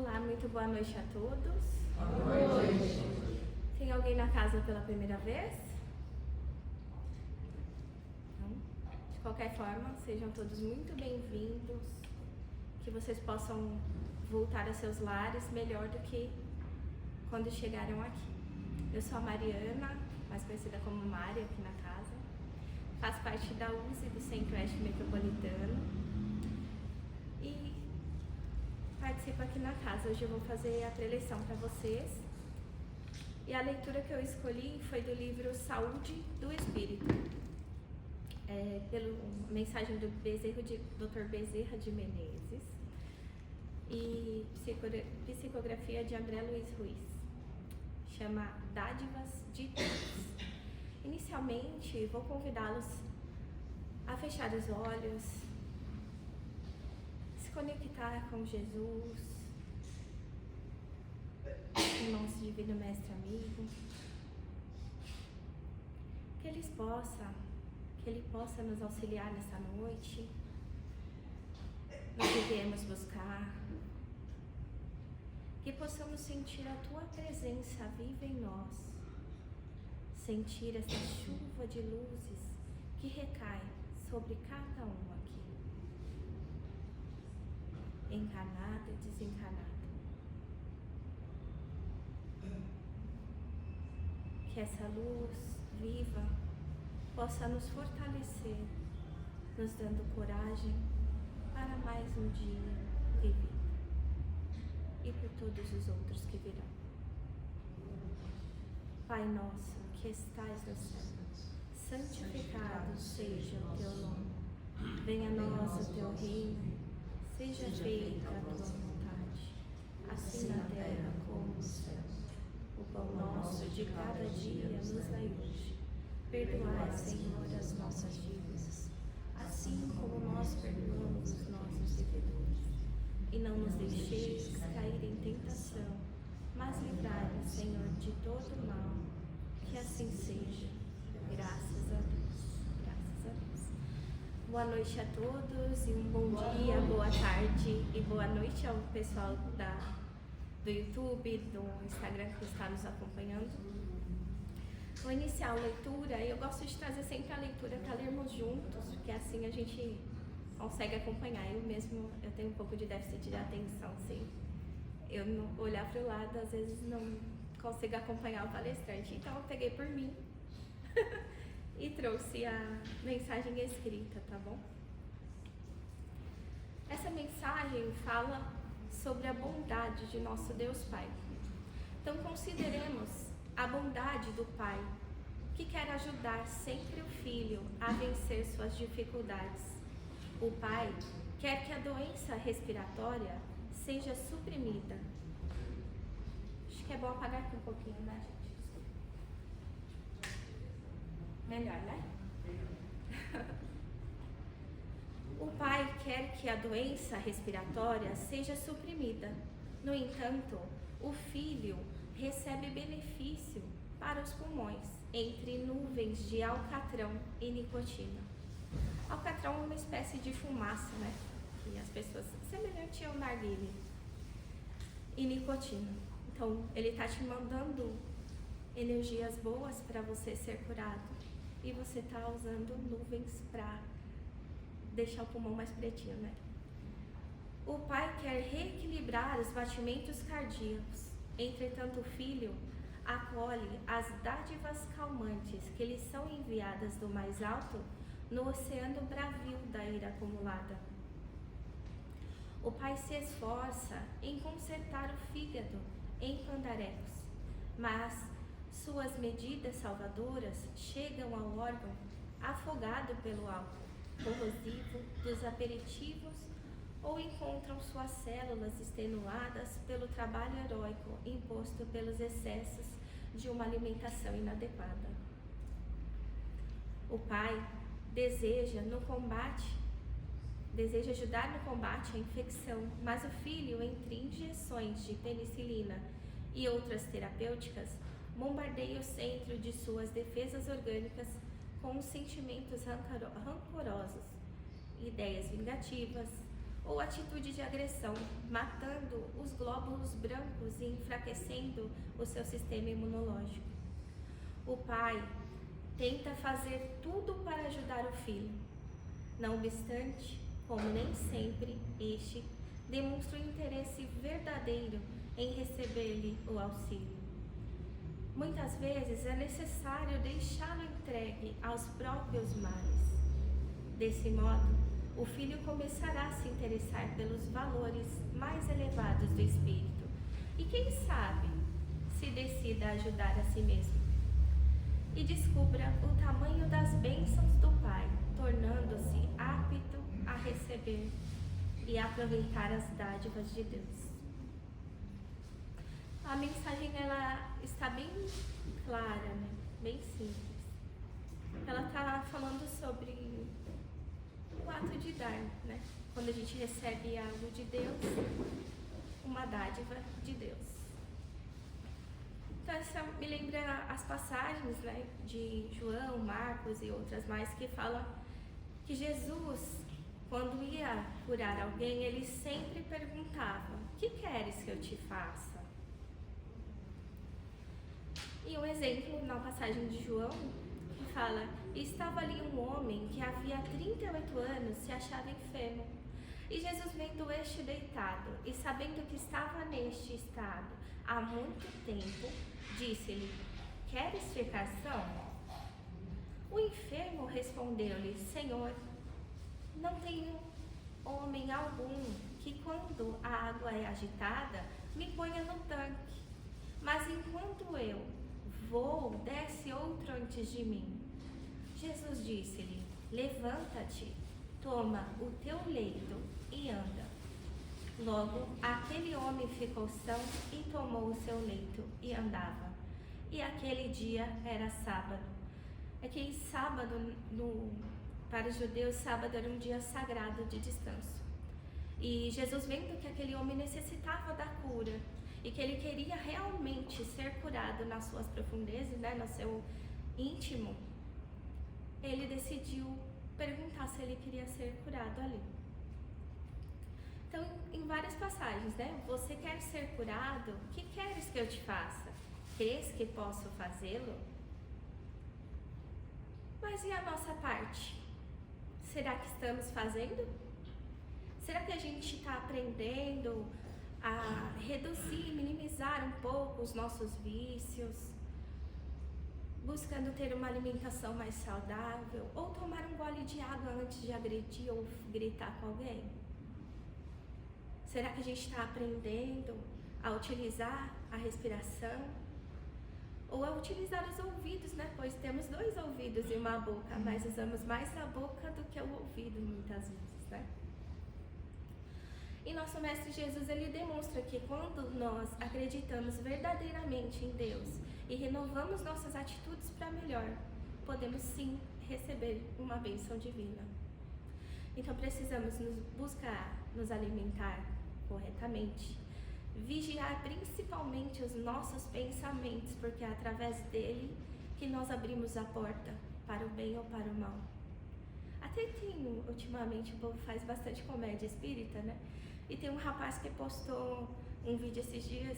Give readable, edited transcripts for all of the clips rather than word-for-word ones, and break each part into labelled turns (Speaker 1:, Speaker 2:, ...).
Speaker 1: Olá, muito boa noite a todos.
Speaker 2: Boa noite.
Speaker 1: Tem alguém na casa pela primeira vez? Não? De qualquer forma, sejam todos muito bem-vindos. Que vocês possam voltar a seus lares melhor do que quando chegaram aqui. Eu sou a Mariana, mais conhecida como Mari aqui na casa. Faço parte da USE do Centro-Oeste Metropolitano e participo aqui na casa. Hoje eu vou fazer a preleção para vocês. E a leitura que eu escolhi foi do livro Saúde do Espírito, pela mensagem do Dr. Bezerra de Menezes e psicografia de André Luiz Ruiz. Chama Dádivas de Deus. Inicialmente, vou convidá-los a fechar os olhos, se conectar com Jesus, em nosso divino mestre amigo, que Ele possa nos auxiliar nessa noite, no que viemos buscar, que possamos sentir a Tua presença viva em nós, sentir essa chuva de luzes que recai sobre cada um aqui, encarnado e desencarnado. Que essa luz viva possa nos fortalecer, nos dando coragem para mais um dia vivido e por todos os outros que virão. Pai nosso que estais no céu, santificado seja o teu nome. Venha a nós o teu reino, seja feita a tua vontade, assim na terra como no céu. O pão nosso de cada dia nos dai hoje. Perdoai, Senhor, as nossas dívidas, assim como nós perdoamos os nossos devedores. E não nos deixeis cair em tentação, mas livrai-nos, Senhor, de todo mal. Que assim seja. Graças a Deus. Graças a Deus. Boa noite a todos e um bom dia, boa tarde e boa noite ao pessoal do YouTube, do Instagram que está nos acompanhando. Vou iniciar a leitura e eu gosto de trazer sempre a leitura para lermos juntos, porque assim a gente consegue acompanhar. Eu tenho um pouco de déficit de atenção, sim. Eu não olhar para o lado, às vezes não consigo acompanhar o palestrante. Então eu peguei por mim e trouxe a mensagem escrita, tá bom? Essa mensagem fala sobre a bondade de nosso Deus Pai. Então consideremos a bondade do Pai, que quer ajudar sempre o Filho a vencer suas dificuldades. O Pai quer que a doença respiratória seja suprimida. Acho que é bom apagar aqui um pouquinho, né, gente? Desculpa. Melhor, né? O Pai quer que a doença respiratória seja suprimida. No entanto, o Filho recebe benefício para os pulmões entre nuvens de alcatrão e nicotina. Alcatrão é uma espécie de fumaça, né? Que as pessoas, semelhante ao narguilé, e nicotina. Então, ele está te mandando energias boas para você ser curado e você está usando nuvens para deixar o pulmão mais pretinho, né? O Pai quer reequilibrar os batimentos cardíacos. Entretanto, o Filho acolhe as dádivas calmantes que lhe são enviadas do mais alto no oceano bravio da ira acumulada. O Pai se esforça em consertar o fígado em pandarecos, mas suas medidas salvadoras chegam ao órgão afogado pelo álcool corrosivo dos aperitivos ou encontram suas células extenuadas pelo trabalho heróico imposto pelos excessos de uma alimentação inadequada. O Pai deseja ajudar no combate à infecção, mas o Filho, entre injeções de penicilina e outras terapêuticas, bombardeia o centro de suas defesas orgânicas com os sentimentos rancorosos, ideias vingativas, ou atitude de agressão, matando os glóbulos brancos e enfraquecendo o seu sistema imunológico. O pai tenta fazer tudo para ajudar o filho. Não obstante, como nem sempre este demonstra um interesse verdadeiro em receber-lhe o auxílio. Muitas vezes é necessário deixá-lo entregue aos próprios males. Desse modo, o filho começará a se interessar pelos valores mais elevados do espírito e, quem sabe, se decida a ajudar a si mesmo. E descubra o tamanho das bênçãos do Pai, tornando-se apto a receber e aproveitar as dádivas de Deus. A mensagem ela está bem clara, né? Bem simples. Ela está falando sobre o ato de dar, né? Quando a gente recebe algo de Deus, uma dádiva de Deus. Então, essa me lembra as passagens, né, de João, Marcos e outras mais que falam que Jesus, quando ia curar alguém, ele sempre perguntava: o que queres que eu te faça? E um exemplo na passagem de João, que fala: estava ali um homem que havia 38 anos se achava enfermo. E Jesus, vendo este deitado e sabendo que estava neste estado há muito tempo, disse-lhe: queres ficar são? O enfermo respondeu-lhe: Senhor, não tenho homem algum que, quando a água é agitada, me ponha no tanque. Mas enquanto eu vou, desce outro antes de mim. Jesus disse-lhe: levanta-te, toma o teu leito e anda. Logo, aquele homem ficou são e tomou o seu leito e andava. E aquele dia era sábado. Aquele sábado, para os judeus, sábado era um dia sagrado de descanso. E Jesus, vendo que aquele homem necessitava da cura e que ele queria realmente ser curado nas suas profundezas, né, no seu íntimo, ele decidiu perguntar se ele queria ser curado ali. Então, em várias passagens, né? Você quer ser curado? O que queres que eu te faça? Crês que posso fazê-lo? Mas e a nossa parte? Será que estamos fazendo? Será que a gente está aprendendo a reduzir, minimizar um pouco os nossos vícios, buscando ter uma alimentação mais saudável, ou tomar um gole de água antes de agredir ou gritar com alguém? Será que a gente está aprendendo a utilizar a respiração? Ou a utilizar os ouvidos, né? Pois temos 2 ouvidos e uma boca, mas usamos mais a boca do que o ouvido muitas vezes, né? E nosso Mestre Jesus, ele demonstra que quando nós acreditamos verdadeiramente em Deus e renovamos nossas atitudes para melhor, podemos sim receber uma bênção divina. Então precisamos buscar nos alimentar corretamente, vigiar principalmente os nossos pensamentos, porque é através dele que nós abrimos a porta para o bem ou para o mal. Até tem, ultimamente, o povo faz bastante comédia espírita, né? E tem um rapaz que postou um vídeo esses dias,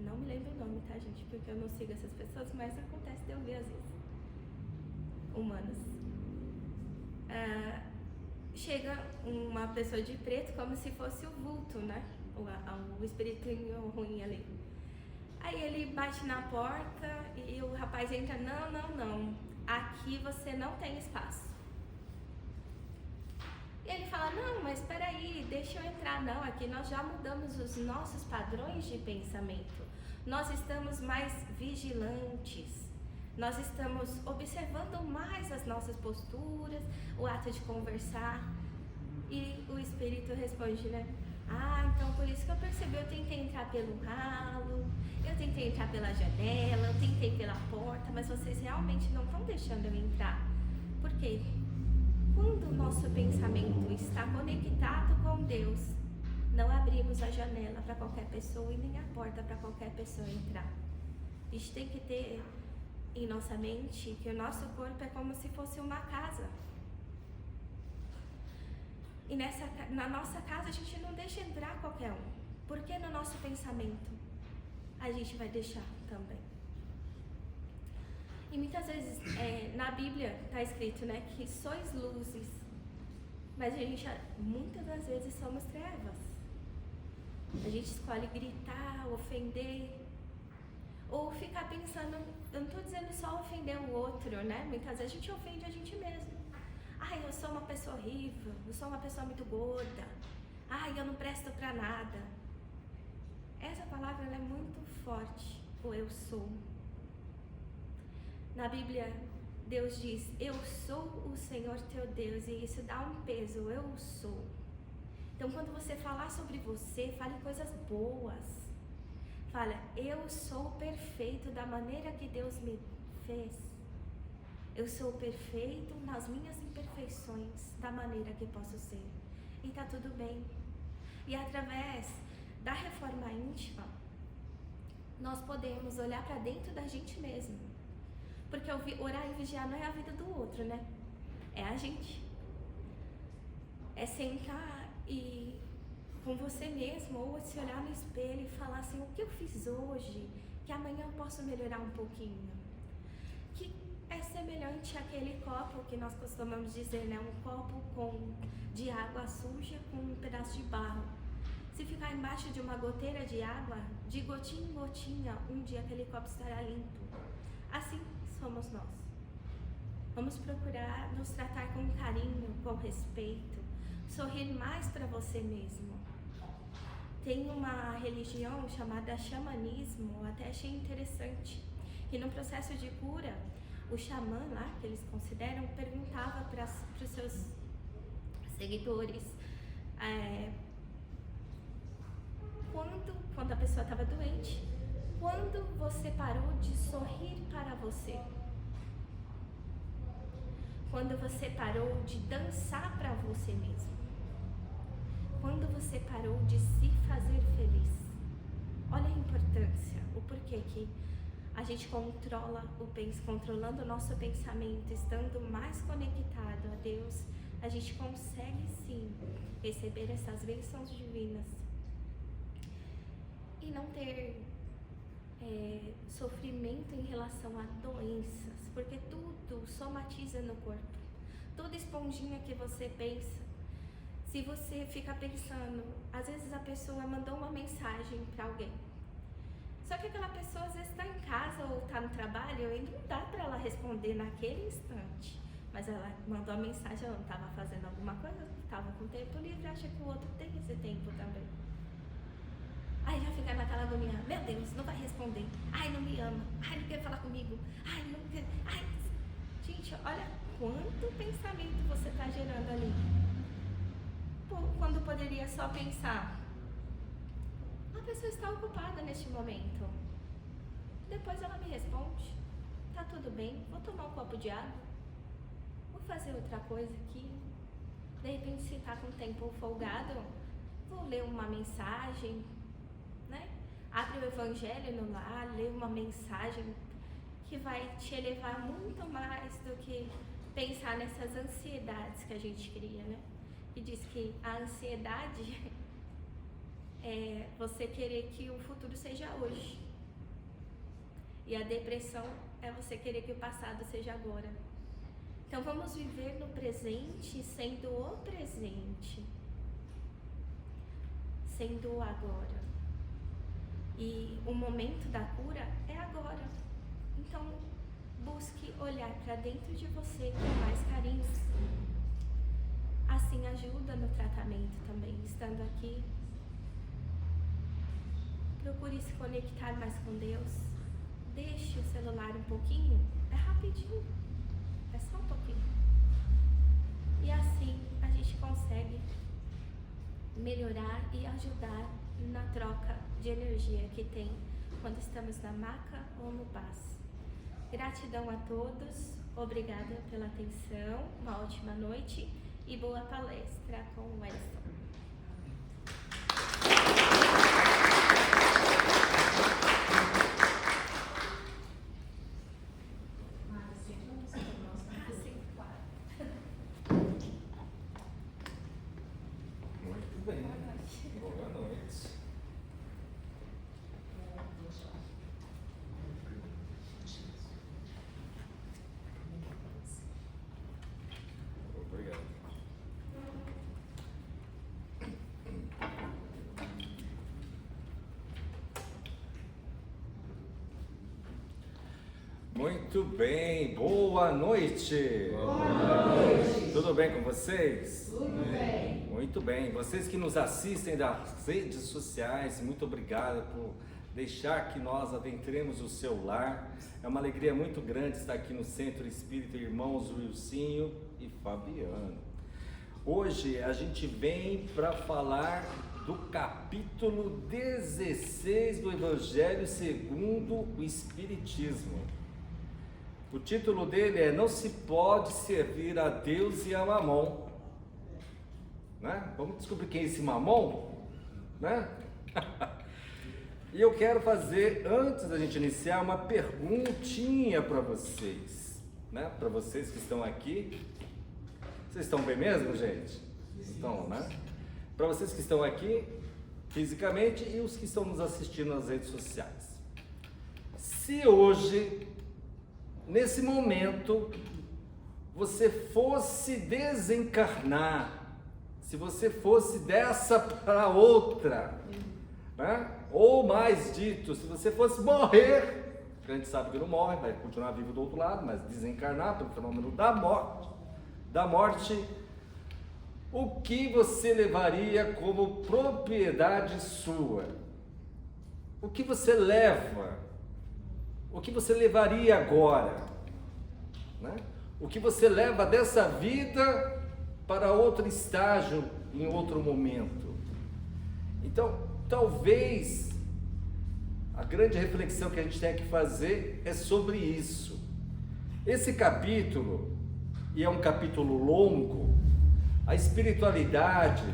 Speaker 1: não me lembro o nome, tá, gente? Porque eu não sigo essas pessoas, mas acontece de eu ver às vezes. Humanos. Chega uma pessoa de preto como se fosse o vulto, né? O espiritinho ruim ali. Aí ele bate na porta e o rapaz entra: não, aqui você não tem espaço. E ele fala: não, mas espera aí, deixa eu entrar. Não, aqui nós já mudamos os nossos padrões de pensamento. Nós estamos mais vigilantes. Nós estamos observando mais as nossas posturas, o ato de conversar. E o espírito responde, né? Então por isso que eu percebi, eu tentei entrar pelo ralo, eu tentei entrar pela janela, eu tentei pela porta, mas vocês realmente não estão deixando eu entrar. Por quê? Quando o nosso pensamento está conectado com Deus, não abrimos a janela para qualquer pessoa e nem a porta para qualquer pessoa entrar. A gente tem que ter em nossa mente que o nosso corpo é como se fosse uma casa. E na nossa casa a gente não deixa entrar qualquer um. Porque no nosso pensamento a gente vai deixar também. E muitas vezes na Bíblia está escrito, né, que sois luzes, mas a gente muitas das vezes somos trevas. A gente escolhe gritar, ofender, ou ficar pensando, eu não estou dizendo só ofender o outro, né? Muitas vezes a gente ofende a gente mesmo. Ai, eu sou uma pessoa horrível, eu sou uma pessoa muito gorda, ai, eu não presto para nada. Essa palavra ela é muito forte, o eu sou. Na Bíblia, Deus diz, eu sou o Senhor teu Deus, e isso dá um peso, eu sou. Então, quando você falar sobre você, fale coisas boas. Fala, eu sou perfeito da maneira que Deus me fez. Eu sou perfeito nas minhas imperfeições, da maneira que posso ser. E tá tudo bem. E através da reforma íntima, nós podemos olhar para dentro da gente mesmo. Porque orar e vigiar não é a vida do outro, né? É a gente. É sentar e com você mesmo, ou se olhar no espelho e falar assim, o que eu fiz hoje, que amanhã eu posso melhorar um pouquinho. Que é semelhante àquele copo que nós costumamos dizer, né? Um copo de água suja com um pedaço de barro. Se ficar embaixo de uma goteira de água, de gotinha em gotinha, um dia aquele copo estará limpo. Assim somos nós. Vamos procurar nos tratar com carinho, com respeito, sorrir mais para você mesmo. Tem uma religião chamada xamanismo, eu até achei interessante, que no processo de cura, o xamã lá, que eles consideram, perguntava para os seus seguidores quando a pessoa estava doente, quando você parou de sorrir para você? Quando você parou de dançar para você mesmo? Quando você parou de se fazer feliz? Olha a importância, o porquê que a gente controlando o nosso pensamento, estando mais conectado a Deus, a gente consegue sim receber essas bênçãos divinas e não ter sofrimento em relação a doenças, porque tudo somatiza no corpo. Toda esponjinha que você pensa, se você fica pensando, às vezes a pessoa mandou uma mensagem para alguém, só que aquela pessoa às vezes está em casa ou está no trabalho e não dá para ela responder naquele instante, mas ela mandou a mensagem, ela não estava fazendo alguma coisa, estava com tempo livre, acha que o outro tem esse tempo também. Aí já fica naquela agonia, meu Deus, não vai responder, ai, não me ama, ai, não quer falar comigo, ai, não quer, ai. Gente, olha quanto pensamento você está gerando ali. Quando poderia só pensar, a pessoa está ocupada neste momento, depois ela me responde, tá tudo bem, vou tomar um copo de água, vou fazer outra coisa aqui, de repente se está com tempo folgado, vou ler uma mensagem, né? Abre o evangelho no lar, lê uma mensagem que vai te elevar muito mais do que pensar nessas ansiedades que a gente cria, né? E diz que a ansiedade é você querer que o futuro seja hoje. E a depressão é você querer que o passado seja agora. Então vamos viver no presente, sendo o presente, sendo o agora. E o momento da cura é agora. Então busque olhar para dentro de você com mais carinho. Assim ajuda no tratamento também, estando aqui. Procure se conectar mais com Deus. Deixe o celular um pouquinho, é rapidinho, é só um pouquinho. E assim a gente consegue melhorar e ajudar na troca de energia que tem quando estamos na maca ou no passe. Gratidão a todos, obrigada pela atenção, uma ótima noite e boa palestra com o Edson.
Speaker 3: Muito bem, boa noite.
Speaker 2: Boa noite.
Speaker 3: Tudo bem com vocês?
Speaker 2: Tudo bem.
Speaker 3: Muito bem. Vocês que nos assistem das redes sociais, muito obrigado por deixar que nós adentremos o seu lar. É uma alegria muito grande estar aqui no Centro Espírita Irmãos Wilsinho e Fabiano. Hoje a gente vem para falar do capítulo 16 do Evangelho segundo o Espiritismo. O título dele é Não se pode servir a Deus e a Mamon. Né? Vamos descobrir quem é esse Mamon? Né? E eu quero fazer, antes da gente iniciar, uma perguntinha para vocês. Né? Para vocês que estão aqui. Vocês estão bem mesmo, gente? Estão, né? Para vocês que estão aqui fisicamente e os que estão nos assistindo nas redes sociais. Se hoje, nesse momento, você fosse desencarnar, se você fosse dessa para outra, né? Ou mais dito, se você fosse morrer, a gente sabe que não morre, vai continuar vivo do outro lado, mas desencarnar pelo fenômeno da morte, o que você levaria como propriedade sua? O que você leva? O que você levaria agora? Né? O que você leva dessa vida para outro estágio, em outro momento? Então, talvez a grande reflexão que a gente tem que fazer é sobre isso. Esse capítulo, e é um capítulo longo, a espiritualidade,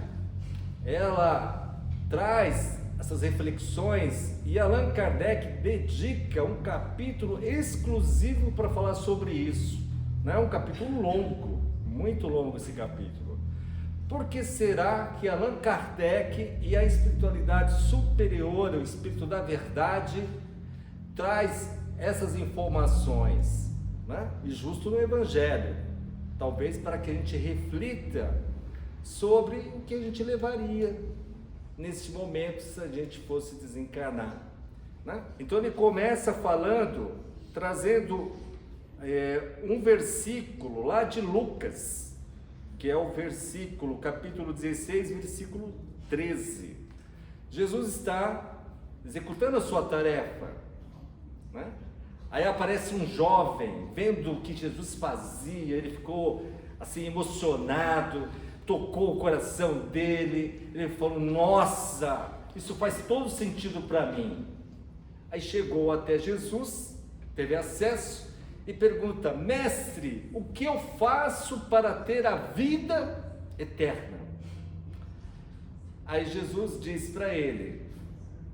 Speaker 3: ela traz essas reflexões e Allan Kardec dedica um capítulo exclusivo para falar sobre isso. Não é um capítulo longo, muito longo esse capítulo. Por que será que Allan Kardec e a espiritualidade superior, o espírito da verdade, traz essas informações, né? E justo no Evangelho, talvez para que a gente reflita sobre o que a gente levaria neste momento se a gente fosse desencarnar, né? Então ele começa falando, trazendo um versículo lá de Lucas, que é o versículo, capítulo 16, versículo 13. Jesus está executando a sua tarefa, né? Aí aparece um jovem, vendo o que Jesus fazia, ele ficou assim emocionado, tocou o coração dele, ele falou, nossa, isso faz todo sentido para mim. Aí chegou até Jesus, teve acesso e pergunta, mestre, o que eu faço para ter a vida eterna? Aí Jesus diz para ele,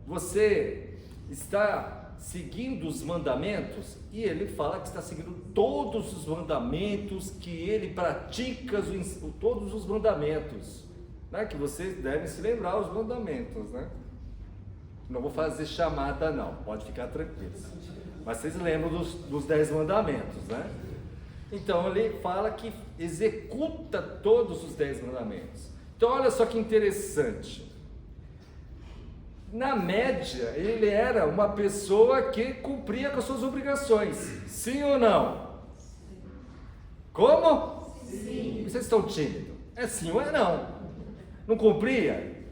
Speaker 3: você está seguindo os mandamentos? E ele fala que está seguindo todos os mandamentos, que ele pratica todos os mandamentos, né? Que vocês devem se lembrar os mandamentos, né? Não vou fazer chamada não, pode ficar tranquilos, mas vocês lembram dos 10 mandamentos, né? Então ele fala que executa todos os 10 mandamentos. Então olha só que interessante, na média, ele era uma pessoa que cumpria com as suas obrigações. Sim ou não? Como? Sim. Vocês estão tímidos. É sim ou é não? Não cumpria?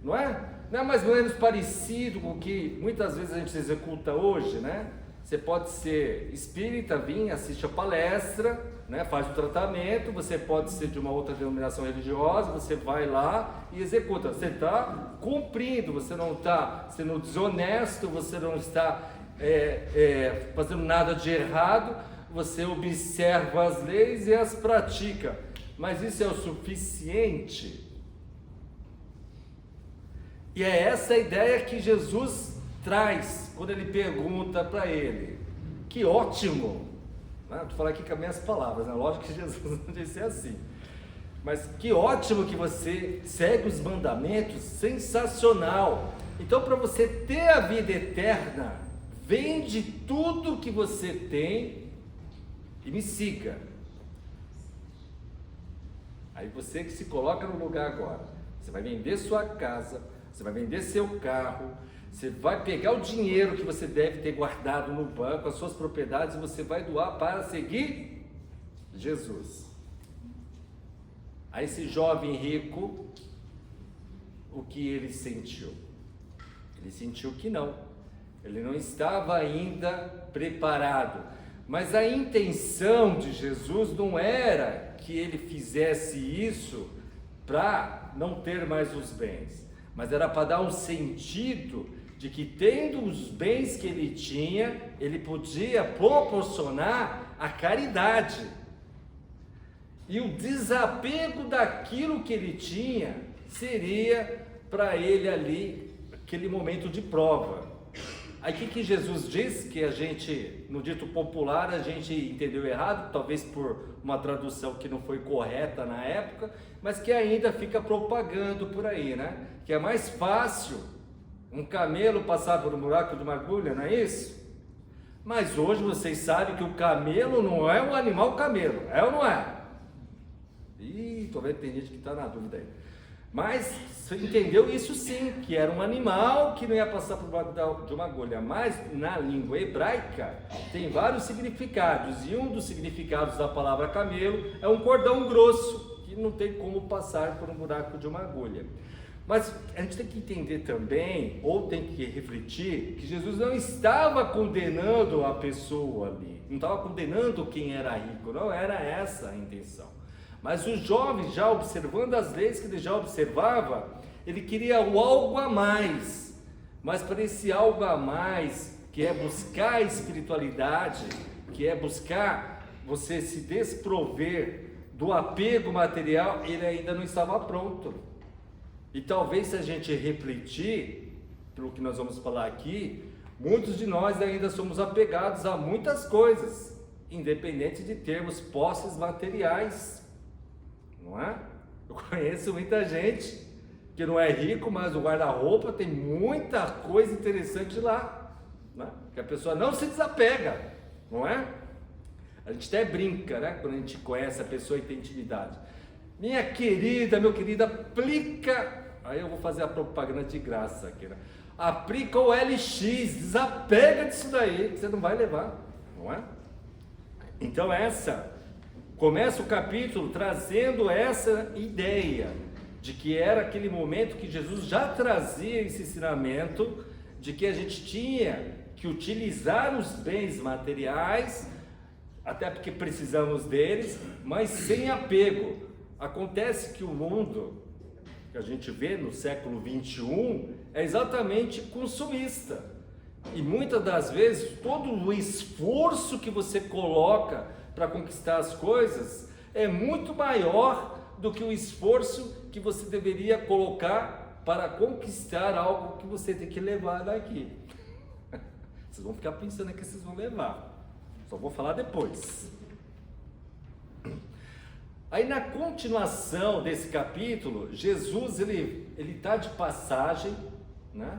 Speaker 3: Não é? Não é mais ou menos parecido com o que muitas vezes a gente executa hoje, né? Você pode ser espírita, vir, assiste a palestra, né? Faz o tratamento, você pode ser de uma outra denominação religiosa, você vai lá e executa. Você está cumprindo, você não está sendo desonesto, você não está fazendo nada de errado, você observa as leis e as pratica. Mas isso é o suficiente? E é essa a ideia que Jesus traz quando ele pergunta para ele. Que ótimo! Vou falar aqui com as minhas palavras, né? Lógico que Jesus não disse assim, mas que ótimo que você segue os mandamentos, sensacional. Então, para você ter a vida eterna, vende tudo que você tem e me siga. Aí você que se coloca no lugar agora, você vai vender sua casa, você vai vender seu carro, Você vai pegar o dinheiro que você deve ter guardado no banco, as suas propriedades, e você vai doar para seguir Jesus. Aí esse jovem rico, o que ele sentiu? Ele sentiu que não. Ele não estava ainda preparado. Mas a intenção de Jesus não era que ele fizesse isso para não ter mais os bens, mas era para dar um sentido de que, tendo os bens que ele tinha, ele podia proporcionar a caridade. E o desapego daquilo que ele tinha seria para ele ali aquele momento de prova. Aí o que Jesus diz? Que a gente, no dito popular, a gente entendeu errado, talvez por uma tradução que não foi correta na época, mas que ainda fica propagando por aí, né? Que é mais fácil um camelo passar por um buraco de uma agulha, não é isso? Mas hoje vocês sabem que o camelo não é um animal camelo, é ou não é? Ih, tô vendo que tem gente que está na dúvida aí. Mas você entendeu isso sim, que era um animal que não ia passar por baixo de uma agulha. Mas na língua hebraica tem vários significados, e um dos significados da palavra camelo é um cordão grosso, que não tem como passar por um buraco de uma agulha. Mas a gente tem que entender também, ou tem que refletir, que Jesus não estava condenando a pessoa ali, não estava condenando quem era rico, não era essa a intenção. Mas o jovem, já observando as leis que ele já observava, ele queria o algo a mais. Mas para esse algo a mais, que é buscar a espiritualidade, que é buscar você se desprover do apego material, ele ainda não estava pronto. E talvez, se a gente refletir, pelo que nós vamos falar aqui, muitos de nós ainda somos apegados a muitas coisas, independente de termos posses materiais. Não é? Eu conheço muita gente que não é rico, mas o guarda-roupa tem muita coisa interessante lá, né? Que a pessoa não se desapega, não é? A gente até brinca, né? Quando a gente conhece a pessoa e tem intimidade. Minha querida, meu querido, aplica, aí eu vou fazer a propaganda de graça aqui, né? Aplica o LX, desapega disso daí, que você não vai levar, não é? Então começa o capítulo trazendo essa ideia de que era aquele momento que Jesus já trazia esse ensinamento de que a gente tinha que utilizar os bens materiais, até porque precisamos deles, mas sem apego. Acontece que o mundo que a gente vê no século 21 é exatamente consumista, e muitas das vezes todo o esforço que você coloca para conquistar as coisas é muito maior do que o esforço que você deveria colocar para conquistar algo que você tem que levar daqui. Vocês vão ficar pensando que vocês vão levar, só vou falar depois. Aí, na continuação desse capítulo, Jesus ele está de passagem, né?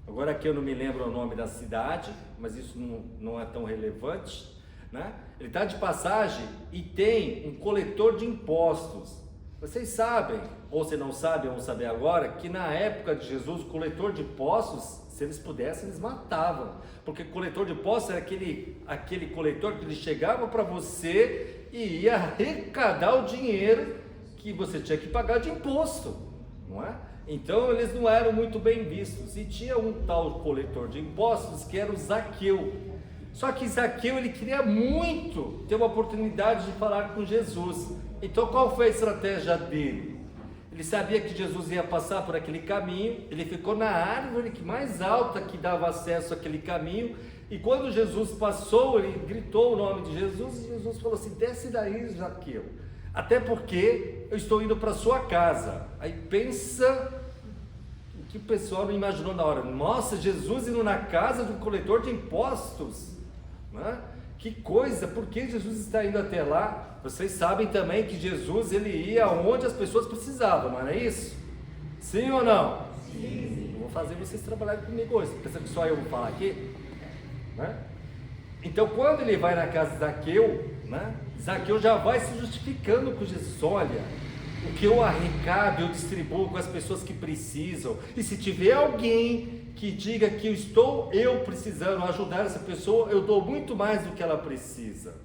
Speaker 3: Agora aqui eu não me lembro o nome da cidade, mas isso não é tão relevante, né? Ele está de passagem e tem um coletor de impostos. Vocês sabem, ou se não sabem, vão saber agora, que na época de Jesus, o coletor de impostos, se eles pudessem, eles matavam. Porque coletor de impostos era aquele coletor que ele chegava para você e ia arrecadar o dinheiro que você tinha que pagar de imposto, não é? Então eles não eram muito bem vistos. E tinha um tal coletor de impostos que era o Zaqueu. Só que Zaqueu, ele queria muito ter uma oportunidade de falar com Jesus. Então qual foi a estratégia dele? Ele sabia que Jesus ia passar por aquele caminho, ele ficou na árvore mais alta que dava acesso àquele caminho, e quando Jesus passou, ele gritou o nome de Jesus, e Jesus falou assim: desce daí, Zaqueu, até porque eu estou indo para sua casa. Aí pensa o que o pessoal não imaginou na hora. Nossa, Jesus indo na casa de um coletor de impostos, né? Que coisa, por que Jesus está indo até lá? Vocês sabem também que Jesus ele ia onde as pessoas precisavam, não é isso? Sim ou não? Sim. Eu vou fazer vocês trabalharem comigo hoje. Pensa que só eu vou falar aqui? Né? Então quando ele vai na casa de Zaqueu, né? Zaqueu já vai se justificando com Jesus. Olha, o que eu arrecado eu distribuo com as pessoas que precisam, e se tiver alguém que diga que estou eu precisando ajudar essa pessoa, eu dou muito mais do que ela precisa.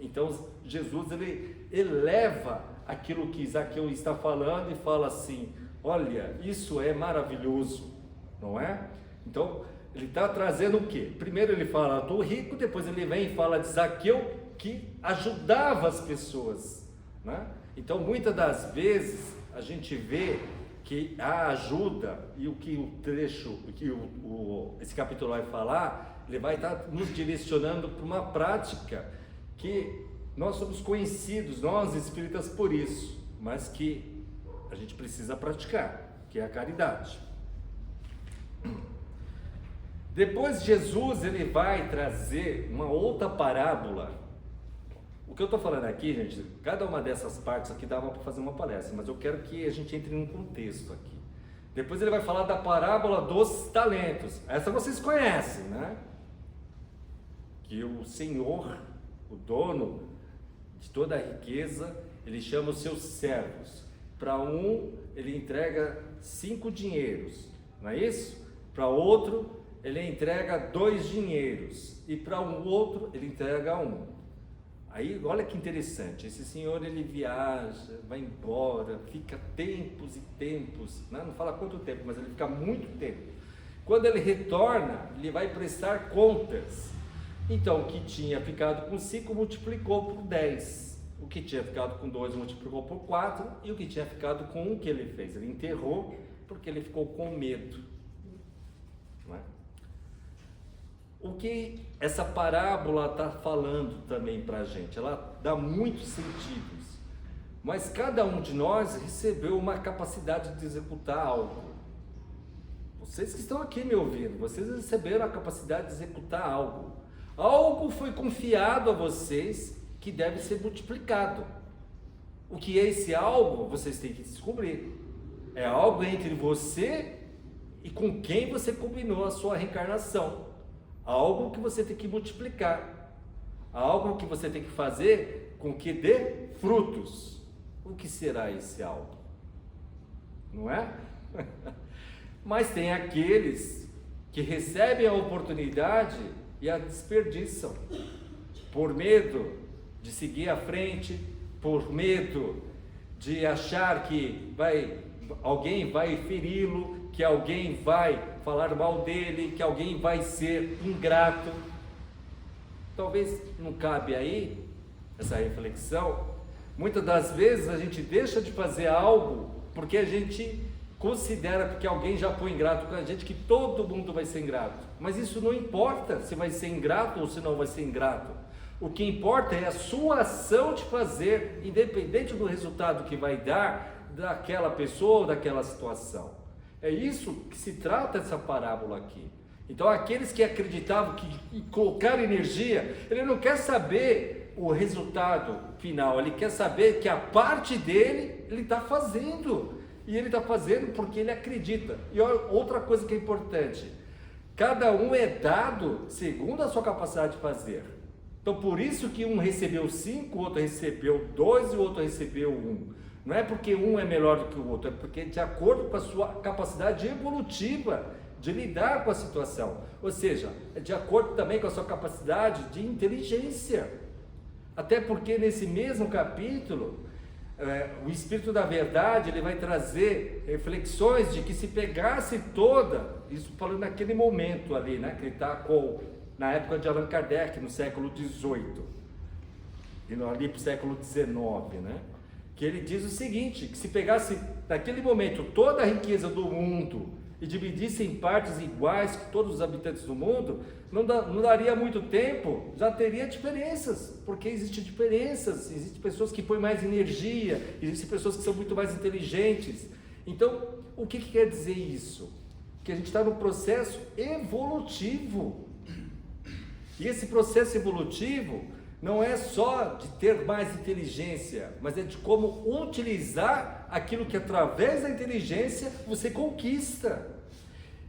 Speaker 3: Então Jesus, ele eleva aquilo que Zaqueu está falando e fala assim: olha, isso é maravilhoso, não é? Então ele está trazendo o quê? Primeiro ele fala do rico, depois ele vem e fala de Zaqueu, que ajudava as pessoas, né? Então muitas das vezes a gente vê que a ajuda, e o que o trecho, que esse capítulo vai falar, ele vai estar nos direcionando para uma prática que nós somos conhecidos, nós espíritas, por isso, mas que a gente precisa praticar, que é a caridade. Depois Jesus, ele vai trazer uma outra parábola. O que eu estou falando aqui, gente, cada uma dessas partes aqui dava para fazer uma palestra, mas eu quero que a gente entre num contexto aqui. Depois ele vai falar da parábola dos talentos. Essa vocês conhecem, né? Que o Senhor, o dono de toda a riqueza, ele chama os seus servos. Para um, ele entrega 5 dinheiros, não é isso? Para outro, ele entrega 2 dinheiros. E para um outro, ele entrega 1. Aí, olha que interessante, esse senhor, ele viaja, vai embora, fica tempos e tempos, né? Não fala quanto tempo, mas ele fica muito tempo. Quando ele retorna, ele vai prestar contas. Então, o que tinha ficado com 5 multiplicou por 10, o que tinha ficado com 2 multiplicou por 4, e o que tinha ficado com 1 que ele fez? Ele enterrou, porque ele ficou com medo, não é? O que essa parábola está falando também para a gente? Ela dá muitos sentidos, mas cada um de nós recebeu uma capacidade de executar algo. Vocês que estão aqui me ouvindo, vocês receberam a capacidade de executar algo. Algo foi confiado a vocês que deve ser multiplicado. O que é esse algo? Vocês têm que descobrir. É algo entre você e com quem você combinou a sua reencarnação. Algo que você tem que multiplicar, algo que você tem que fazer com que dê frutos. O que será esse algo? Não é? Mas tem aqueles que recebem a oportunidade e a desperdiçam, por medo de seguir à frente, por medo de achar que alguém vai feri-lo, que alguém vai falar mal dele, que alguém vai ser ingrato. Talvez não cabe aí essa reflexão. Muitas das vezes a gente deixa de fazer algo porque a gente considera que alguém já foi ingrato com a gente, que todo mundo vai ser ingrato. Mas isso não importa se vai ser ingrato ou se não vai ser ingrato. O que importa é a sua ação de fazer, independente do resultado que vai dar daquela pessoa ou daquela situação. É isso que se trata essa parábola aqui. Então aqueles que acreditavam que colocar energia, ele não quer saber o resultado final, ele quer saber que a parte dele, ele está fazendo. E ele está fazendo porque ele acredita. E outra coisa que é importante, cada um é dado segundo a sua capacidade de fazer. Então por isso que um recebeu 5, o outro recebeu 2 e o outro recebeu 1. Não é porque um é melhor do que o outro, é porque de acordo com a sua capacidade evolutiva de lidar com a situação. Ou seja, é de acordo também com a sua capacidade de inteligência. Até porque nesse mesmo capítulo, o Espírito da Verdade, ele vai trazer reflexões de que se pegasse toda, isso falando naquele momento ali, né, que ele está na época de Allan Kardec, no século XVIII, e ali para o século XIX, né? Que ele diz o seguinte, que se pegasse naquele momento toda a riqueza do mundo e dividisse em partes iguais com todos os habitantes do mundo, não daria muito tempo, já teria diferenças, porque existem diferenças, existem pessoas que põem mais energia, existem pessoas que são muito mais inteligentes. Então, o que quer dizer isso? Que a gente está no processo evolutivo, e esse processo evolutivo não é só de ter mais inteligência, mas é de como utilizar aquilo que através da inteligência você conquista.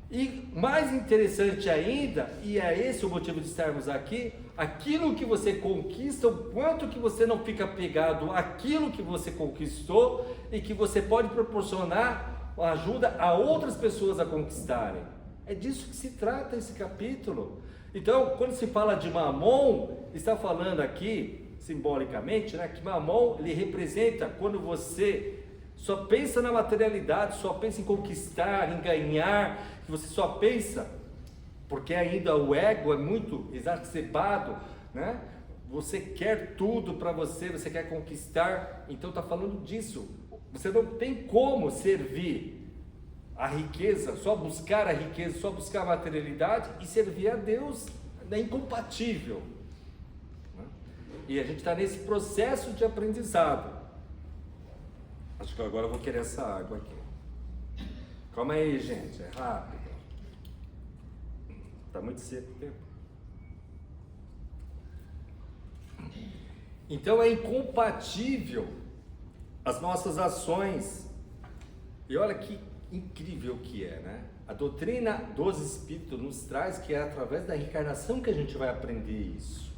Speaker 3: E mais interessante ainda, e é esse o motivo de estarmos aqui, aquilo que você conquista, o quanto que você não fica apegado àquilo que você conquistou e que você pode proporcionar ajuda a outras pessoas a conquistarem. É disso que se trata esse capítulo. Então, quando se fala de Mamon, está falando aqui, simbolicamente, né, que Mamon, ele representa quando você só pensa na materialidade, só pensa em conquistar, em ganhar, que você só pensa, porque ainda o ego é muito exacerbado, né? Você quer tudo para você, você quer conquistar, então está falando disso. Você não tem como servir a riqueza, só buscar a riqueza, só buscar a materialidade e servir a Deus, é incompatível. E a gente está nesse processo de aprendizado. Acho que agora eu vou querer essa água aqui. Calma aí, gente, é rápido. Está muito seco o tempo. Então é incompatível as nossas ações. E olha que incrível que é, né? A doutrina dos Espíritos nos traz que é através da reencarnação que a gente vai aprender isso.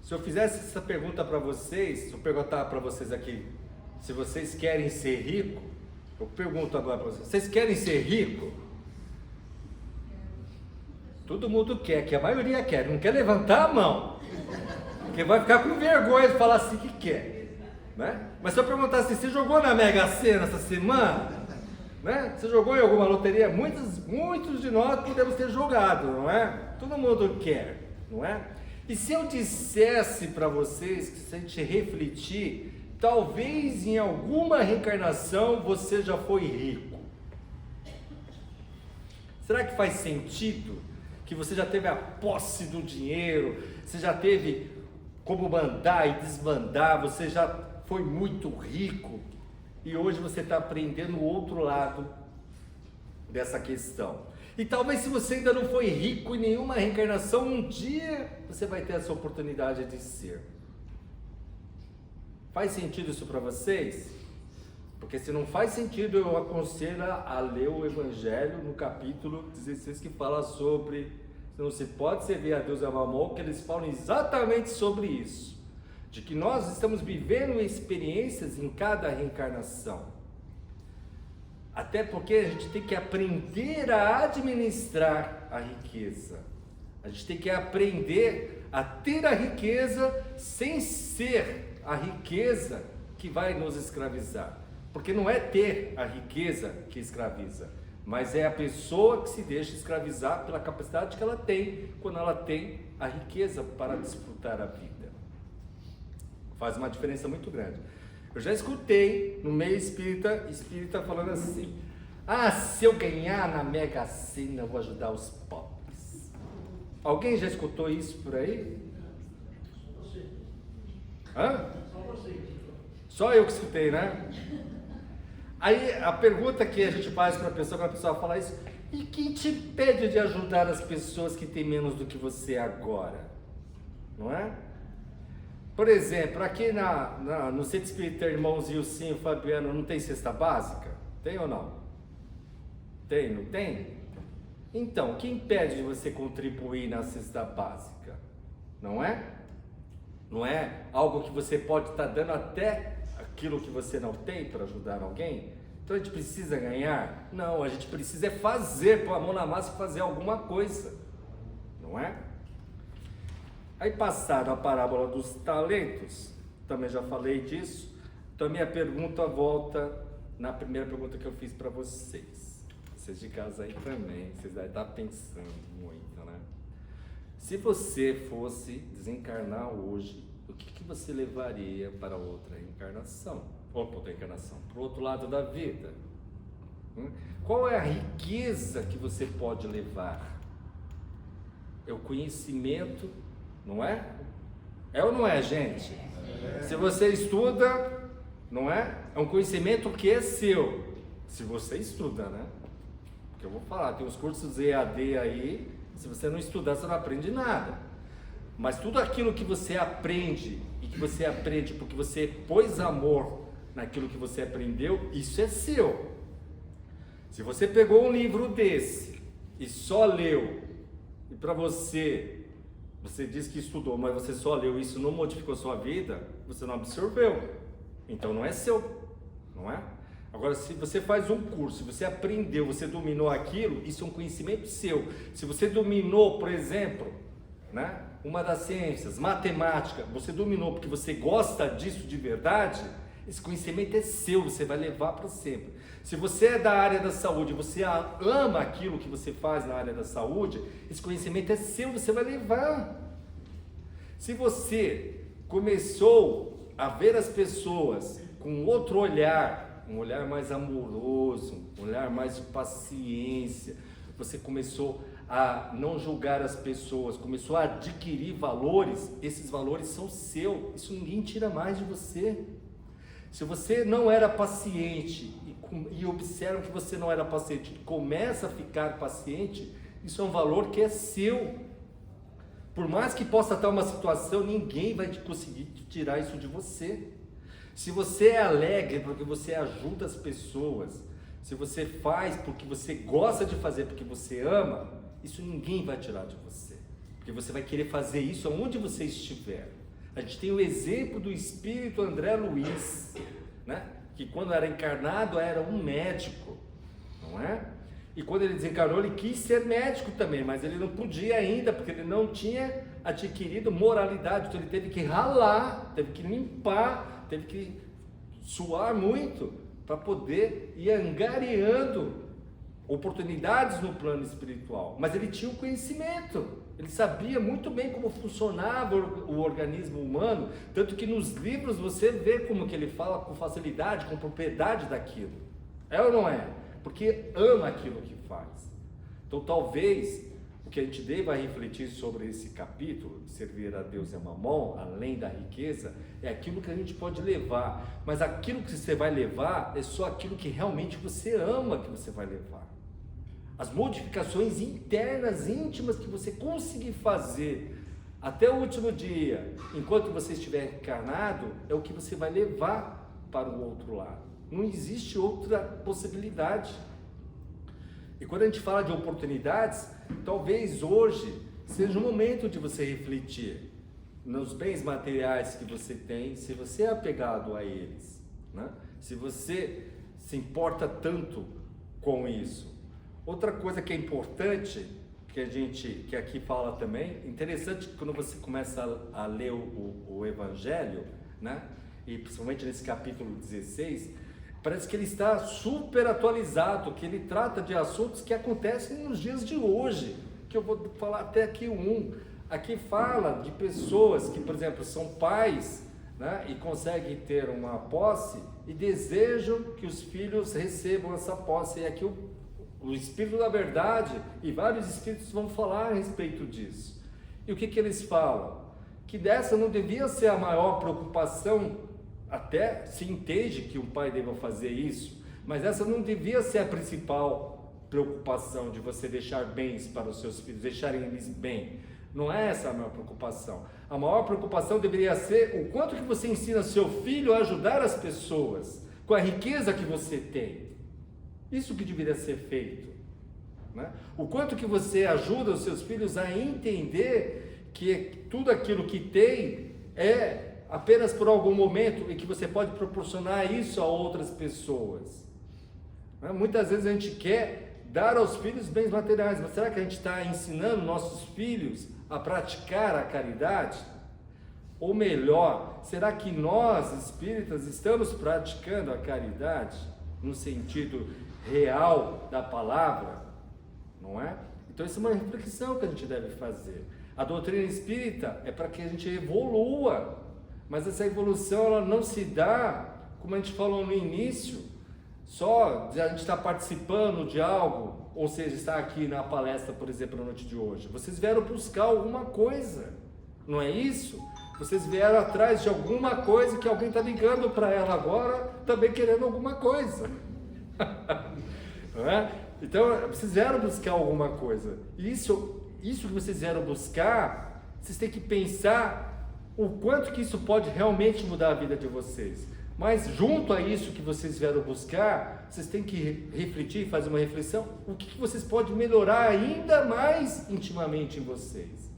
Speaker 3: Se eu fizesse essa pergunta para vocês, se eu perguntar para vocês aqui, se vocês querem ser rico, eu pergunto agora para vocês, vocês querem ser rico? Todo mundo quer, que a maioria quer, não quer levantar a mão, porque vai ficar com vergonha de falar assim que quer, né? Mas se eu perguntar assim, você jogou na Mega Sena essa semana? Né? Você jogou em alguma loteria? Muitos de nós podemos ter jogado, não é? Todo mundo quer, não é? E se eu dissesse para vocês que se a gente refletir, talvez em alguma reencarnação você já foi rico. Será que faz sentido que você já teve a posse do dinheiro, você já teve como mandar e desmandar, você já foi muito rico e hoje você está aprendendo o outro lado dessa questão. E talvez se você ainda não foi rico em nenhuma reencarnação, um dia você vai ter essa oportunidade de ser. Faz sentido isso para vocês? Porque se não faz sentido, eu aconselho a ler o Evangelho no capítulo 16 que fala sobre não se pode servir a Deus e a Mamon, que eles falam exatamente sobre isso, de que nós estamos vivendo experiências em cada reencarnação. Até porque a gente tem que aprender a administrar a riqueza. A gente tem que aprender a ter a riqueza sem ser a riqueza que vai nos escravizar. Porque não é ter a riqueza que escraviza, mas é a pessoa que se deixa escravizar pela capacidade que ela tem quando ela tem a riqueza para desfrutar a vida. Faz uma diferença muito grande. Eu já escutei no meio espírita falando assim: ah, se eu ganhar na Mega Sena eu vou ajudar os pobres. Alguém já escutou isso por aí? Hã? Só eu que escutei, né? Aí a pergunta que a gente faz para a pessoa, quando a pessoa fala isso: e quem te impede de ajudar as pessoas que têm menos do que você agora? Não é? Por exemplo, aqui no Centro Espírita Irmãos Ilcinho e Fabiano não tem cesta básica? Tem ou não? Tem, não tem? Então, o que impede de você contribuir na cesta básica? Não é? Não é algo que você pode estar dando até aquilo que você não tem para ajudar alguém? Então a gente precisa ganhar? Não, a gente precisa fazer, pôr a mão na massa e fazer alguma coisa. Não é? Aí passaram a parábola dos talentos, também já falei disso. Então a minha pergunta volta na primeira pergunta que eu fiz para vocês. Vocês de casa aí também, vocês devem estar pensando muito, né? Se você fosse desencarnar hoje, o que você levaria para outra encarnação? Ou para outra encarnação? Para o outro lado da vida? Qual é a riqueza que você pode levar? É o conhecimento, não é? É ou não é, gente? Se você estuda, não é? É um conhecimento que é seu. Se você estuda, né? Porque eu vou falar, tem uns cursos EAD aí, se você não estudar, você não aprende nada. Mas tudo aquilo que você aprende, e que você aprende porque você pôs amor naquilo que você aprendeu, isso é seu. Se você pegou um livro desse e só leu, e para você disse que estudou, mas você só leu, isso não modificou sua vida, você não absorveu. Então não é seu, não é? Agora, se você faz um curso, se você aprendeu, você dominou aquilo, isso é um conhecimento seu. Se você dominou, por exemplo, né, uma das ciências, matemática, você dominou porque você gosta disso de verdade, esse conhecimento é seu, você vai levar para sempre. Se você é da área da saúde, você ama aquilo que você faz na área da saúde, esse conhecimento é seu, você vai levar. Se você começou a ver as pessoas com outro olhar, um olhar mais amoroso, um olhar mais de paciência, você começou a não julgar as pessoas, começou a adquirir valores, esses valores são seus, isso ninguém tira mais de você. Se você não era paciente e observa que você não era paciente, começa a ficar paciente, isso é um valor que é seu. Por mais que possa estar uma situação, ninguém vai conseguir tirar isso de você. Se você é alegre porque você ajuda as pessoas, se você faz porque você gosta de fazer, porque você ama, isso ninguém vai tirar de você. Porque você vai querer fazer isso aonde você estiver. A gente tem o exemplo do espírito André Luiz, né? Que quando era encarnado era um médico, não é? E quando ele desencarnou ele quis ser médico também, mas ele não podia ainda, porque ele não tinha adquirido moralidade, então ele teve que ralar, teve que limpar, teve que suar muito para poder ir angariando oportunidades no plano espiritual. Mas ele tinha o conhecimento, ele sabia muito bem como funcionava o organismo humano, tanto que nos livros você vê como que ele fala com facilidade, com propriedade daquilo. É ou não é? Porque ama aquilo que faz. Então talvez o que a gente deva refletir sobre esse capítulo, servir a Deus e a Mamon, além da riqueza, é aquilo que a gente pode levar. Mas aquilo que você vai levar é só aquilo que realmente você ama que você vai levar. As modificações internas, íntimas que você conseguir fazer até o último dia, enquanto você estiver encarnado, é o que você vai levar para o outro lado. Não existe outra possibilidade. E quando a gente fala de oportunidades, talvez hoje seja o momento de você refletir nos bens materiais que você tem, se você é apegado a eles, né? Se você se importa tanto com isso. Outra coisa que é importante, que aqui fala também, interessante quando você começa a ler o Evangelho, né? E principalmente nesse capítulo 16, parece que ele está super atualizado, que ele trata de assuntos que acontecem nos dias de hoje, que eu vou falar até aqui Aqui fala de pessoas que, por exemplo, são pais, né? E conseguem ter uma posse e desejam que os filhos recebam essa posse. E aqui o Espírito da Verdade e vários espíritos vão falar a respeito disso. E o que eles falam? Que dessa não devia ser a maior preocupação, até se entende que um pai deva fazer isso, mas essa não devia ser a principal preocupação de você deixar bens para os seus filhos, deixarem eles bem. Não é essa a maior preocupação. A maior preocupação deveria ser o quanto que você ensina seu filho a ajudar as pessoas, com a riqueza que você tem. Isso que deveria ser feito, né? O quanto que você ajuda os seus filhos a entender que tudo aquilo que tem é apenas por algum momento e que você pode proporcionar isso a outras pessoas, né? Muitas vezes a gente quer dar aos filhos bens materiais, mas será que a gente está ensinando nossos filhos a praticar a caridade? Ou melhor, será que nós espíritas estamos praticando a caridade no sentido real da palavra, não é? Então isso é uma reflexão que a gente deve fazer. A doutrina espírita é para que a gente evolua, mas essa evolução ela não se dá, como a gente falou no início, só de a gente estar participando de algo, ou seja, estar aqui na palestra, por exemplo, na noite de hoje. Vocês vieram buscar alguma coisa, não é isso? Vocês vieram atrás de alguma coisa que alguém está ligando para ela agora, também querendo alguma coisa. Não é? Então, vocês vieram buscar alguma coisa. Isso que vocês vieram buscar, vocês têm que pensar o quanto que isso pode realmente mudar a vida de vocês. Mas junto a isso que vocês vieram buscar, vocês têm que refletir, fazer uma reflexão, o que vocês podem melhorar ainda mais intimamente em vocês.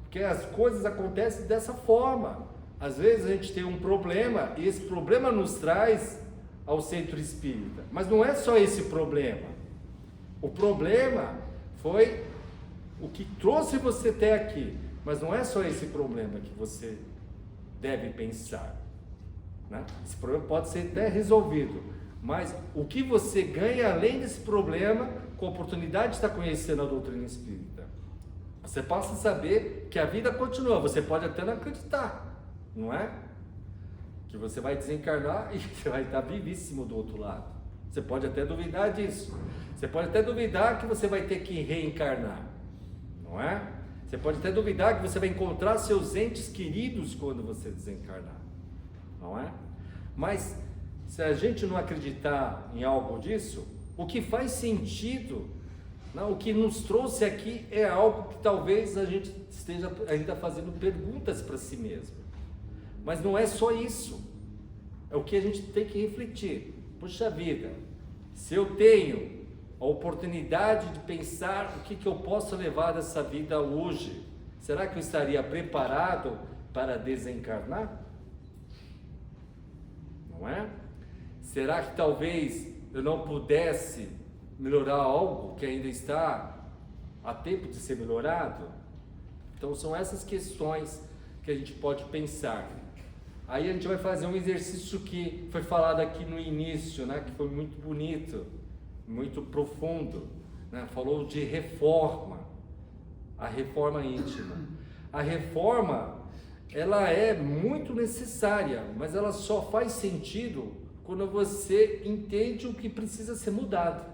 Speaker 3: Porque as coisas acontecem dessa forma. Às vezes a gente tem um problema e esse problema nos traz ao centro espírita. Mas não é só esse problema. O problema foi o que trouxe você até aqui. Mas não é só esse problema que você deve pensar, né? Esse problema pode ser até resolvido, mas o que você ganha além desse problema com a oportunidade de estar conhecendo a doutrina espírita? Você passa a saber que a vida continua. Você pode até não acreditar, não é? Que você vai desencarnar e você vai estar vivíssimo do outro lado. Você pode até duvidar disso. Você pode até duvidar que você vai ter que reencarnar, não é? Você pode até duvidar que você vai encontrar seus entes queridos quando você desencarnar, não é? Mas se a gente não acreditar em algo disso, o que faz sentido, não, o que nos trouxe aqui é algo que talvez a gente esteja ainda fazendo perguntas para si mesmo. Mas não é só isso. É o que a gente tem que refletir. Puxa vida, se eu tenho a oportunidade de pensar o que eu posso levar dessa vida hoje, será que eu estaria preparado para desencarnar? Não é? Será que talvez eu não pudesse melhorar algo que ainda está a tempo de ser melhorado? Então são essas questões que a gente pode pensar. Aí a gente vai fazer um exercício que foi falado aqui no início, né? Que foi muito bonito, muito profundo, né? Falou de reforma, a reforma íntima. A reforma, ela é muito necessária, mas ela só faz sentido quando você entende o que precisa ser mudado.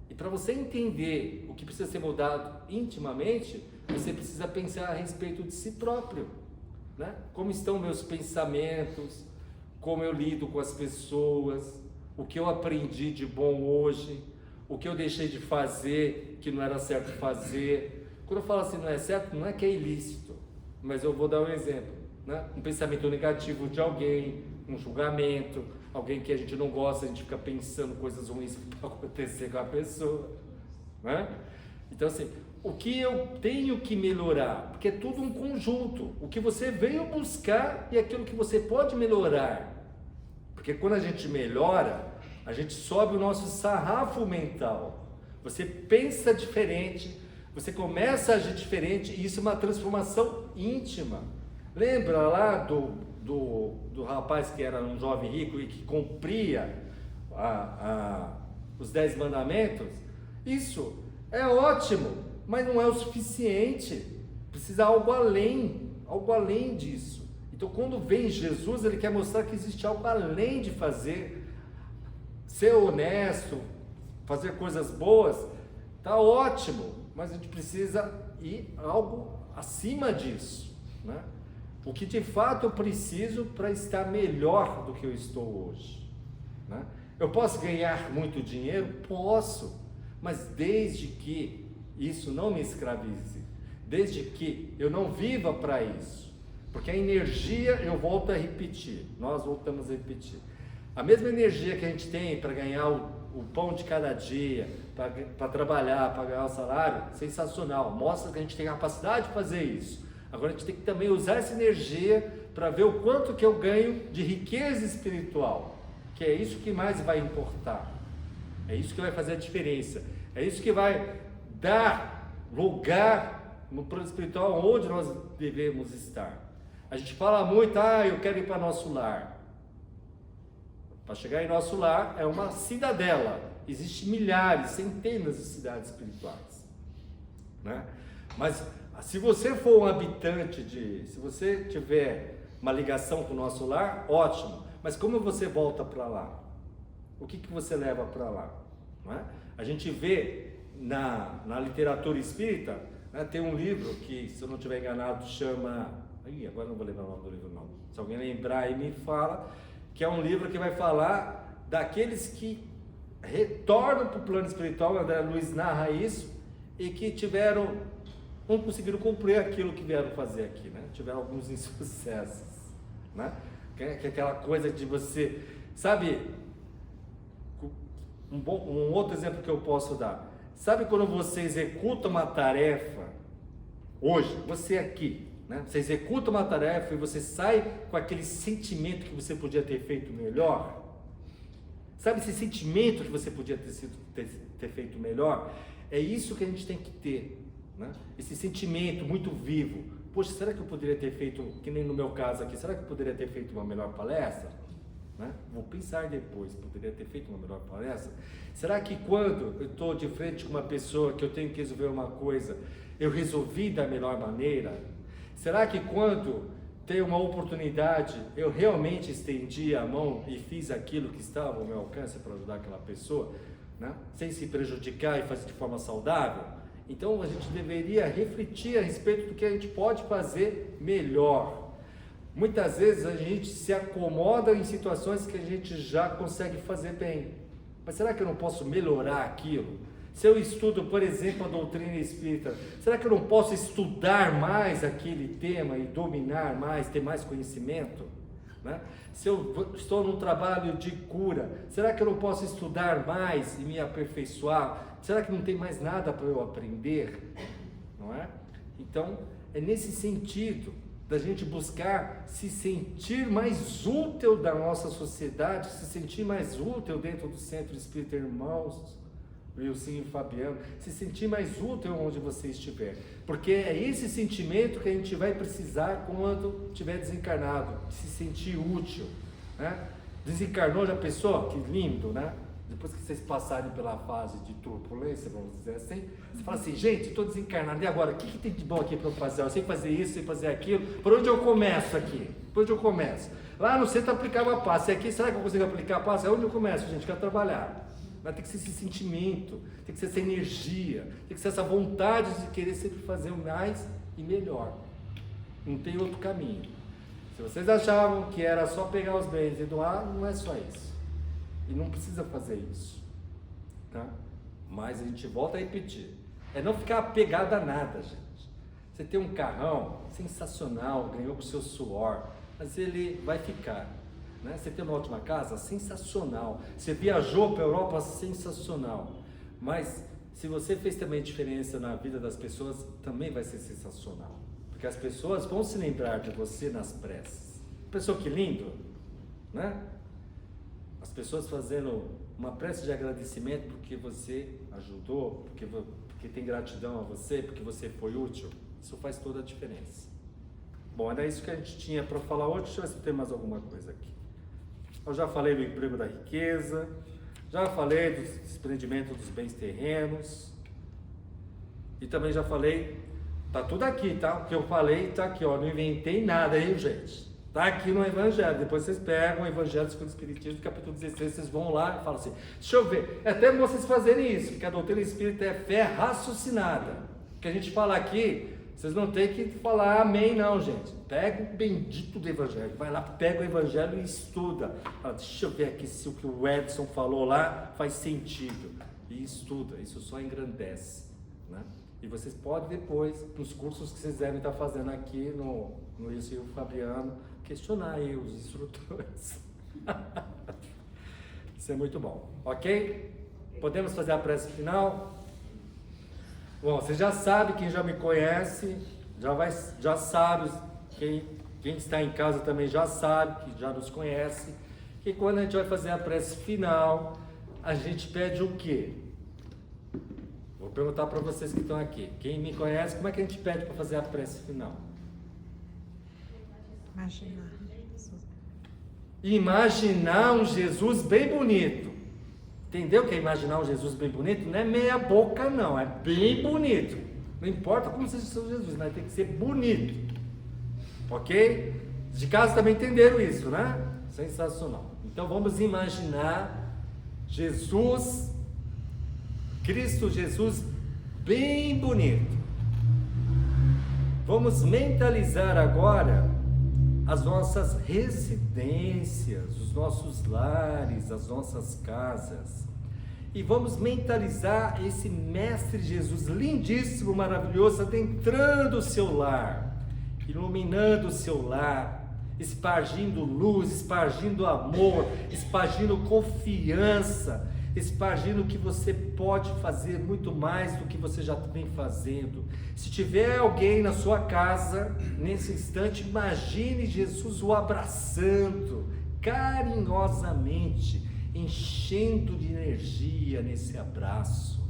Speaker 3: E para você entender o que precisa ser mudado intimamente, você precisa pensar a respeito de si próprio, né? Como estão meus pensamentos, como eu lido com as pessoas, o que eu aprendi de bom hoje, o que eu deixei de fazer que não era certo fazer. Quando eu falo assim não é certo, não é que é ilícito, mas eu vou dar um exemplo, né? Um pensamento negativo de alguém, um julgamento, alguém que a gente não gosta, a gente fica pensando coisas ruins que podem acontecer com a pessoa, né? Então assim, o que eu tenho que melhorar, porque é tudo um conjunto, o que você veio buscar e aquilo que você pode melhorar, porque quando a gente melhora, a gente sobe o nosso sarrafo mental, você pensa diferente, você começa a agir diferente, e isso é uma transformação íntima. Lembra lá do rapaz que era um jovem rico e que cumpria os 10 mandamentos? Isso é ótimo, mas não é o suficiente, precisa algo além disso. Então quando vem Jesus, ele quer mostrar que existe algo além de ser honesto, fazer coisas boas, tá ótimo, mas a gente precisa ir algo acima disso, né? O que de fato eu preciso para estar melhor do que eu estou hoje, né? Eu posso ganhar muito dinheiro? Posso, mas desde que isso não me escravize, desde que eu não viva para isso, porque a energia, eu volto a repetir, nós voltamos a repetir, a mesma energia que a gente tem para ganhar o pão de cada dia, para trabalhar, para ganhar o salário, sensacional, mostra que a gente tem capacidade de fazer isso. Agora a gente tem que também usar essa energia para ver o quanto que eu ganho de riqueza espiritual, que é isso que mais vai importar, é isso que vai fazer a diferença, é isso que vai dar lugar no plano espiritual onde nós devemos estar. A gente fala muito, eu quero ir para nosso lar. Para chegar em nosso lar é uma cidadela, existem milhares, centenas de cidades espirituais, né? Mas se você for um habitante se você tiver uma ligação com o nosso lar, ótimo, mas como você volta para lá? O que você leva para lá? Não é? A gente vê na literatura espírita, né, tem um livro que, se eu não estiver enganado, chama... agora não vou lembrar o nome do livro não, se alguém lembrar aí me fala, que é um livro que vai falar daqueles que retornam para o plano espiritual. André Luiz narra isso, e que não conseguiram cumprir aquilo que vieram fazer aqui, né? Tiveram alguns insucessos, né? Que é aquela coisa de você, sabe, um outro exemplo que eu posso dar, sabe quando você executa uma tarefa, hoje, você aqui, né? Você executa uma tarefa e você sai com aquele sentimento que você podia ter feito melhor? Sabe esse sentimento que você podia ter feito melhor? É isso que a gente tem que ter, né? Esse sentimento muito vivo. Poxa, será que eu poderia ter feito, que nem no meu caso aqui, será que eu poderia ter feito uma melhor palestra? Né? Vou pensar depois, poderia ter feito uma melhor palestra? Será que quando eu estou de frente com uma pessoa que eu tenho que resolver uma coisa, eu resolvi da melhor maneira? Será que quando tem uma oportunidade, eu realmente estendi a mão e fiz aquilo que estava ao meu alcance para ajudar aquela pessoa, né? Sem se prejudicar e fazer de forma saudável? Então a gente deveria refletir a respeito do que a gente pode fazer melhor. Muitas vezes a gente se acomoda em situações que a gente já consegue fazer bem. Mas será que eu não posso melhorar aquilo? Se eu estudo, por exemplo, a doutrina espírita, será que eu não posso estudar mais aquele tema e dominar mais, ter mais conhecimento? Né? Se eu estou num trabalho de cura, será que eu não posso estudar mais e me aperfeiçoar? Será que não tem mais nada para eu aprender? Não é? Então, é nesse sentido da gente buscar se sentir mais útil da nossa sociedade, se sentir mais útil dentro do Centro Espírita Irmãos, Wilson e Fabiano, se sentir mais útil onde você estiver, porque é esse sentimento que a gente vai precisar quando estiver desencarnado, se sentir útil, né? Desencarnou, já pensou? Que lindo, né? Depois que vocês passarem pela fase de turbulência, vamos dizer assim, você fala assim, gente, estou desencarnado, e agora? O que tem de bom aqui para eu fazer? Eu sei fazer isso, sei fazer aquilo, por onde eu começo aqui? Por onde eu começo? Lá no centro aplicava passe, aqui será que eu consigo aplicar passe? É onde eu começo, gente, quero trabalhar. Mas tem que ser esse sentimento, tem que ser essa energia, tem que ser essa vontade de querer sempre fazer mais e melhor. Não tem outro caminho. Se vocês achavam que era só pegar os bens e doar, não é só isso. E não precisa fazer isso, tá? Mas a gente volta a repetir. É não ficar apegado a nada, gente. Você tem um carrão sensacional, ganhou com o seu suor, mas ele vai ficar. Né? Você tem uma ótima casa? Sensacional. Você viajou para a Europa? Sensacional. Mas se você fez também diferença na vida das pessoas, também vai ser sensacional. Porque as pessoas vão se lembrar de você nas preces. Pessoa que lindo, né? As pessoas fazendo uma prece de agradecimento porque você ajudou, porque tem gratidão a você, porque você foi útil. Isso faz toda a diferença. Bom, era isso que a gente tinha para falar hoje. Deixa eu ver se tem mais alguma coisa aqui. Eu já falei do emprego da riqueza, já falei do desprendimento dos bens terrenos, e também já falei, tá tudo aqui, tá? O que eu falei tá aqui, ó, não inventei nada aí, gente. Tá aqui no Evangelho, depois vocês pegam o Evangelho segundo o Espiritismo, capítulo 16, vocês vão lá e falam assim, deixa eu ver, é até bom vocês fazerem isso, porque a doutrina espírita é fé raciocinada. O que a gente fala aqui, vocês não tem que falar amém não, gente. Pega o bendito do Evangelho, vai lá, pega o Evangelho e estuda. Fala, deixa eu ver aqui se o que o Edson falou lá faz sentido. E estuda, isso só engrandece, né? E vocês podem depois, nos cursos que vocês devem estar fazendo aqui no Wilson e o Fabiano, questionar aí os instrutores. Isso é muito bom, ok? Podemos fazer a prece final? Bom, você já sabe, quem já me conhece, já sabe, quem está em casa também já sabe, que já nos conhece, que quando a gente vai fazer a prece final, a gente pede o quê? Vou perguntar para vocês que estão aqui. Quem me conhece, como é que a gente pede para fazer a prece final? Imaginar um Jesus bem bonito. Entendeu o que é imaginar um Jesus bem bonito? Não é meia boca não, é bem bonito. Não importa como seja o seu Jesus, mas tem que ser bonito. Ok? De casa também entenderam isso, né? Sensacional. Então vamos imaginar Jesus, Cristo Jesus bem bonito. Vamos mentalizar agora as nossas residências, os nossos lares, as nossas casas. E vamos mentalizar esse Mestre Jesus lindíssimo, maravilhoso, adentrando o seu lar, iluminando o seu lar, espargindo luz, espargindo amor, espargindo confiança, espargindo que você pode fazer muito mais do que você já vem fazendo. Se tiver alguém na sua casa, nesse instante, imagine Jesus o abraçando carinhosamente, enchendo de energia nesse abraço.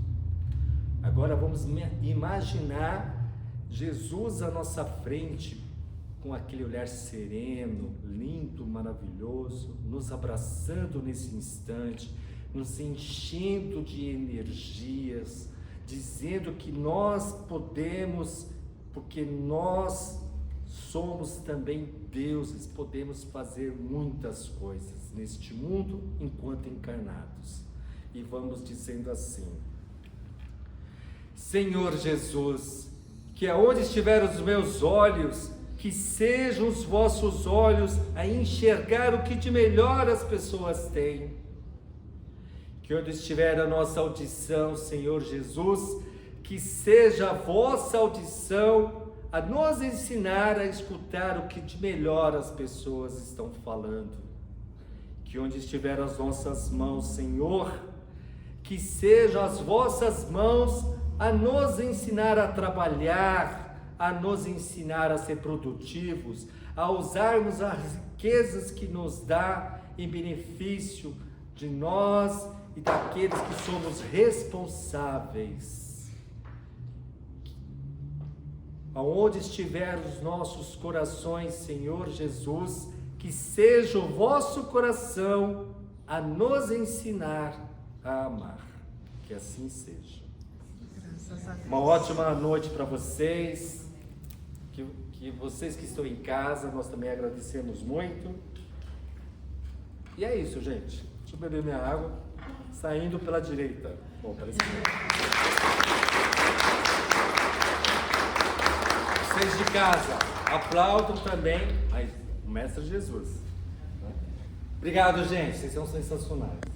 Speaker 3: Agora vamos imaginar Jesus à nossa frente, com aquele olhar sereno, lindo, maravilhoso, nos abraçando nesse instante, nos enchendo de energias, dizendo que nós podemos, porque nós somos também deuses, podemos fazer muitas coisas neste mundo enquanto encarnados. E vamos dizendo assim: Senhor Jesus, que aonde estiver os meus olhos, que sejam os vossos olhos a enxergar o que de melhor as pessoas têm. Que onde estiver a nossa audição, Senhor Jesus, que seja a vossa audição a nos ensinar a escutar o que de melhor as pessoas estão falando. Que onde estiver as nossas mãos, Senhor, que sejam as vossas mãos a nos ensinar a trabalhar, a nos ensinar a ser produtivos, a usarmos as riquezas que nos dá em benefício de nós e daqueles que somos responsáveis. Aonde estiver os nossos corações, Senhor Jesus, que seja o vosso coração a nos ensinar a amar. Que assim seja. Uma ótima noite para vocês. Que vocês que estão em casa, nós também agradecemos muito. E é isso, gente. Deixa eu beber minha água. Saindo pela direita. Bom, pela esquerda. Vocês de casa, aplaudam também o Mestre Jesus. Obrigado, gente. Vocês são sensacionais.